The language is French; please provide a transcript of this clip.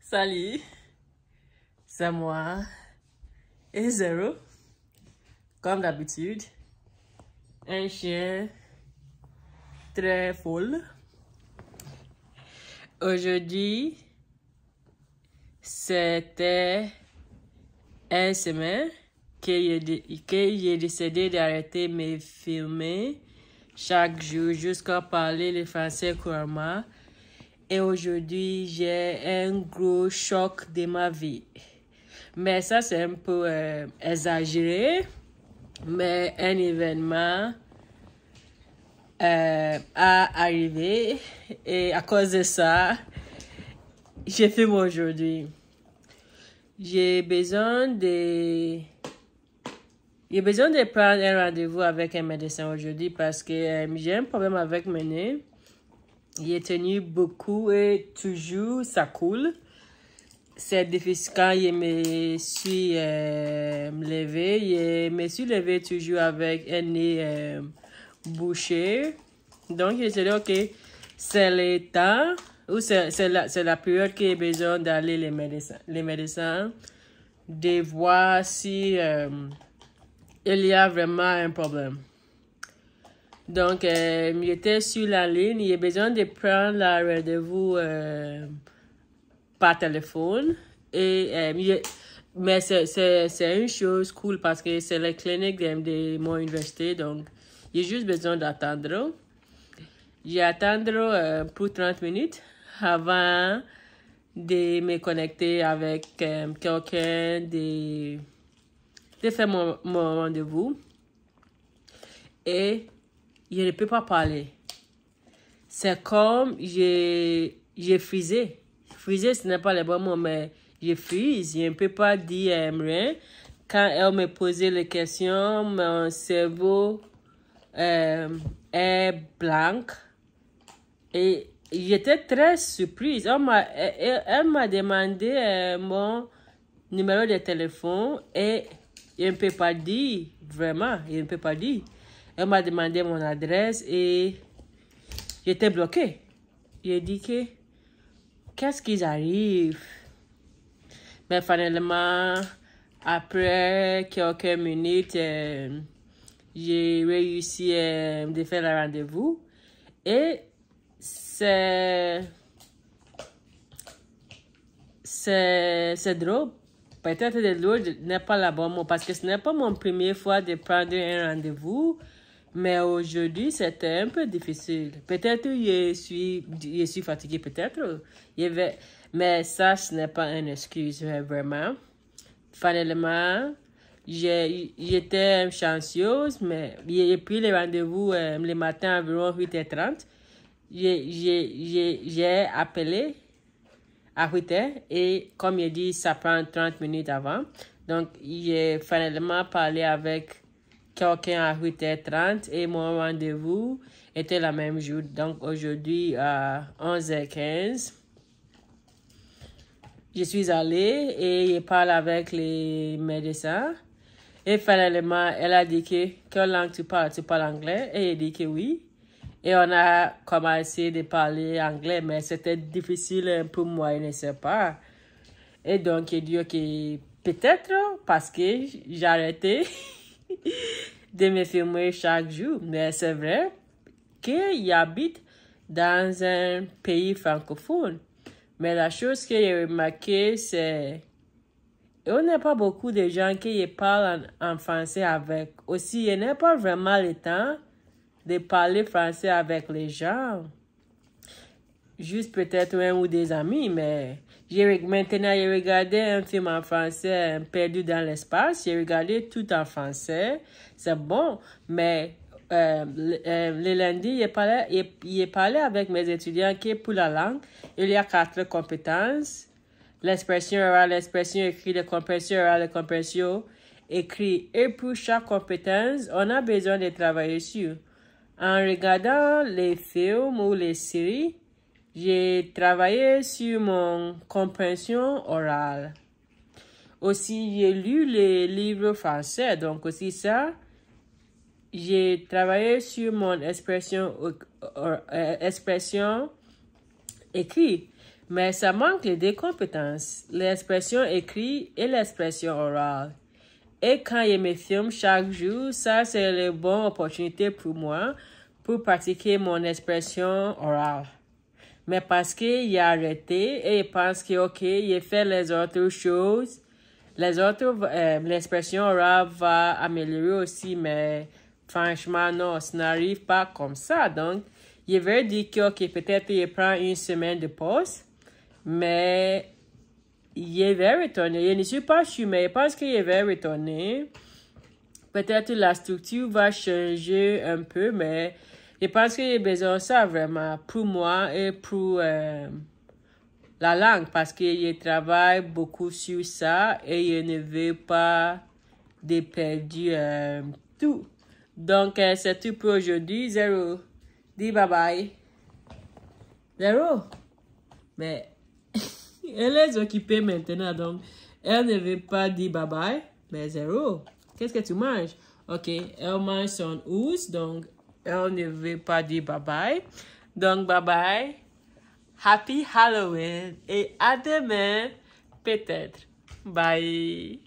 Salut, c'est moi et Zéro, comme d'habitude, un chien très full. Aujourd'hui, c'était une semaine que j'ai décidé d'arrêter de me filmer chaque jour jusqu'à parler le français couramment. Et aujourd'hui, j'ai un gros choc de ma vie. Mais ça, c'est un peu exagéré. Mais un événement a arrivé. Et à cause de ça, je filme aujourd'hui. J'ai besoin de prendre un rendez-vous avec un médecin aujourd'hui parce que j'ai un problème avec mon nez. Il est tenu beaucoup et toujours ça coule. C'est difficile quand je me suis levé. Je me suis levé toujours avec un nez bouché. Donc, je me suis dit, ok, c'est le temps ou c'est la période que j'ai besoin d'aller les médecins, de voir si il y a vraiment un problème. Donc, j'étais sur la ligne. J'ai besoin de prendre la rendez-vous par téléphone. Mais c'est une chose cool parce que c'est la clinique de mon université. Donc, j'ai juste besoin d'attendre. J'ai attendre pour 30 minutes avant de me connecter avec quelqu'un, de faire mon rendez-vous. Et je ne peux pas parler. C'est comme j'ai frisé. Friser, ce n'est pas le bon mot, mais je frise. Je ne peux pas dire rien. Quand elle me posait les questions, mon cerveau est blanc. Et j'étais très surprise. Elle m'a demandé mon numéro de téléphone et je ne peux pas dire, vraiment, je ne peux pas dire. Elle m'a demandé mon adresse et j'étais bloquée. J'ai dit que, qu'est-ce qui arrive? Mais finalement, après quelques minutes, j'ai réussi de faire le rendez-vous. Et c'est drôle. Peut-être que drôle n'est pas le bon mot parce que ce n'est pas mon première fois de prendre un rendez-vous. Mais aujourd'hui, c'était un peu difficile. Peut-être que je suis fatiguée, peut-être. Mais ça, ce n'est pas une excuse, vraiment. Finalement, j'étais chanceuse, mais j'ai pris le rendez-vous le matin environ 8h30. J'ai appelé à 8h et comme il dit, ça prend 30 minutes avant. Donc, j'ai finalement parlé avec quelqu'un à 8h30 et mon rendez-vous était le même jour. Donc, aujourd'hui, à 11h15, je suis allée et je parle avec les médecins. Et finalement, elle a dit que quelle langue tu parles? Tu parles anglais? Et j'ai dit que oui. Et on a commencé de parler anglais, mais c'était difficile pour moi, je ne sais pas. Et donc, j'ai dit que peut-être parce que j'ai arrêté de me filmer chaque jour. Mais c'est vrai qu'il habite dans un pays francophone. Mais la chose que j'ai remarqué, c'est qu'on n'a pas beaucoup de gens qui parlent en français avec. Aussi, il n'y a pas vraiment le temps de parler français avec les gens. Juste peut-être un ou des amis, mais maintenant, j'ai regardé un film en français, Perdu dans l'espace. J'ai regardé tout en français. C'est bon, mais le lundi, j'ai parlé avec mes étudiants que pour la langue, il y a 4 compétences. L'expression orale, l'expression écrite, la compréhension orale, la compréhension écrite. Et pour chaque compétence, on a besoin de travailler sur. En regardant les films ou les séries, j'ai travaillé sur mon compréhension orale. Aussi, j'ai lu les livres français, donc aussi ça, j'ai travaillé sur mon expression écrite. Mais ça manque les deux compétences, l'expression écrite et l'expression orale. Et quand je me filme chaque jour, ça c'est une bonne opportunité pour moi pour pratiquer mon expression orale. Mais parce qu'il a arrêté et il pense que, ok, il fait les autres choses, l'expression orale va améliorer aussi, mais franchement, non, ça n'arrive pas comme ça. Donc, il veut dire que, ok, peut-être il prend une semaine de pause, mais il va retourner. Je ne suis pas sûr, mais je pense qu'il va retourner. Peut-être la structure va changer un peu, mais je pense qu'il y a besoin de ça vraiment pour moi et pour la langue parce que je travaille beaucoup sur ça et je ne veux pas de perdre tout. Donc, c'est tout pour aujourd'hui. Zéro. Dis bye bye. Zéro. Mais elle est occupée maintenant, donc elle ne veut pas dire bye bye. Mais Zéro. Qu'est-ce que tu manges? Ok, elle mange son ours, donc elle ne veut pas dire bye bye. Donc, bye bye. Happy Halloween. Et à demain, peut-être. Bye.